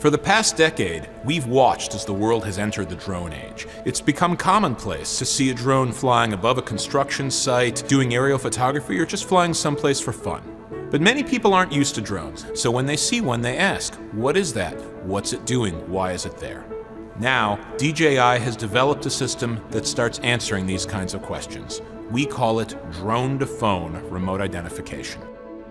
For the past decade, we've watched as the world has entered the drone age. It's become commonplace to see a drone flying above a construction site, doing aerial photography, or just flying someplace for fun. But many people aren't used to drones, so when they see one, they ask, what is that? What's it doing? Why is it there? Now, DJI has developed a system that starts answering these kinds of questions. We call it drone-to-phone remote identification.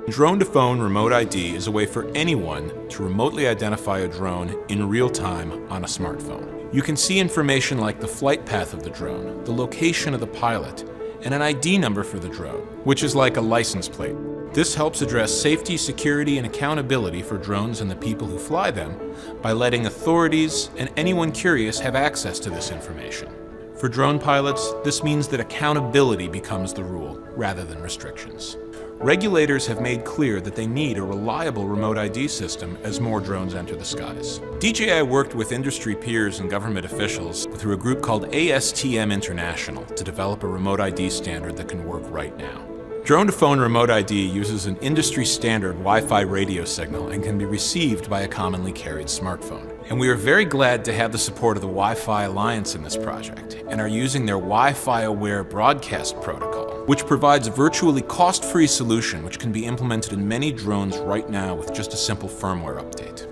Drone-to-phone remote ID is a way for anyone to remotely identify a drone in real time on a smartphone. You can see information like the flight path of the drone, the location of the pilot, and an ID number for the drone, which is like a license plate. This helps address safety, security, and accountability for drones and the people who fly them by letting authorities and anyone curious have access to this information. For drone pilots, this means that accountability becomes the rule rather than restrictions. Regulators have made clear that they need a reliable remote ID system as more drones enter the skies. DJI worked with industry peers and government officials through a group called ASTM International to develop a remote ID standard that can work right now. Drone-to-phone remote ID uses an industry-standard Wi-Fi radio signal and can be received by a commonly carried smartphone. And we are very glad to have the support of the Wi-Fi Alliance in this project, and are using their Wi-Fi-aware broadcast protocol, which provides a virtually cost-free solution which can be implemented in many drones right now with just a simple firmware update.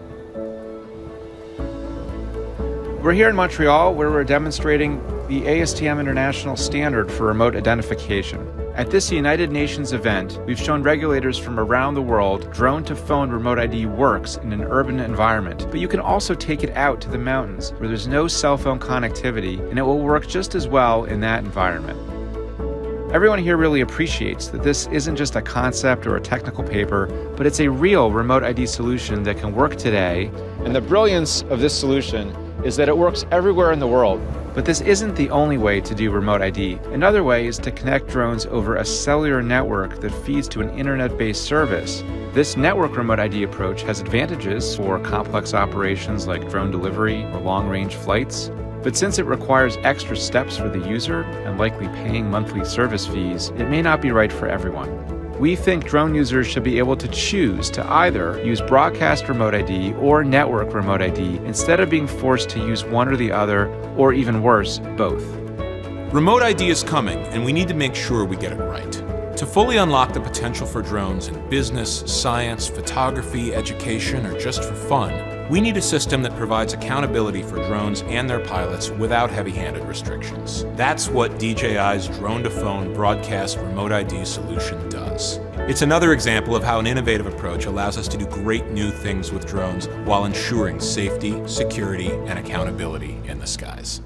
We're here in Montreal where we're demonstrating the ASTM International Standard for Remote Identification. At this United Nations event, we've shown regulators from around the world drone-to-phone remote ID works in an urban environment, but you can also take it out to the mountains where there's no cell phone connectivity, and it will work just as well in that environment. Everyone here really appreciates that this isn't just a concept or a technical paper, but it's a real remote ID solution that can work today. And the brilliance of this solution is that it works everywhere in the world. But this isn't the only way to do remote ID. Another way is to connect drones over a cellular network that feeds to an internet-based service. This network remote ID approach has advantages for complex operations like drone delivery or long-range flights. But since it requires extra steps for the user and likely paying monthly service fees, it may not be right for everyone. We think drone users should be able to choose to either use broadcast remote ID or network remote ID instead of being forced to use one or the other, or even worse, both. Remote ID is coming, and we need to make sure we get it right. To fully unlock the potential for drones in business, science, photography, education, or just for fun, we need a system that provides accountability for drones and their pilots without heavy-handed restrictions. That's what DJI's drone-to-phone broadcast remote ID solution does. It's another example of how an innovative approach allows us to do great new things with drones while ensuring safety, security, and accountability in the skies.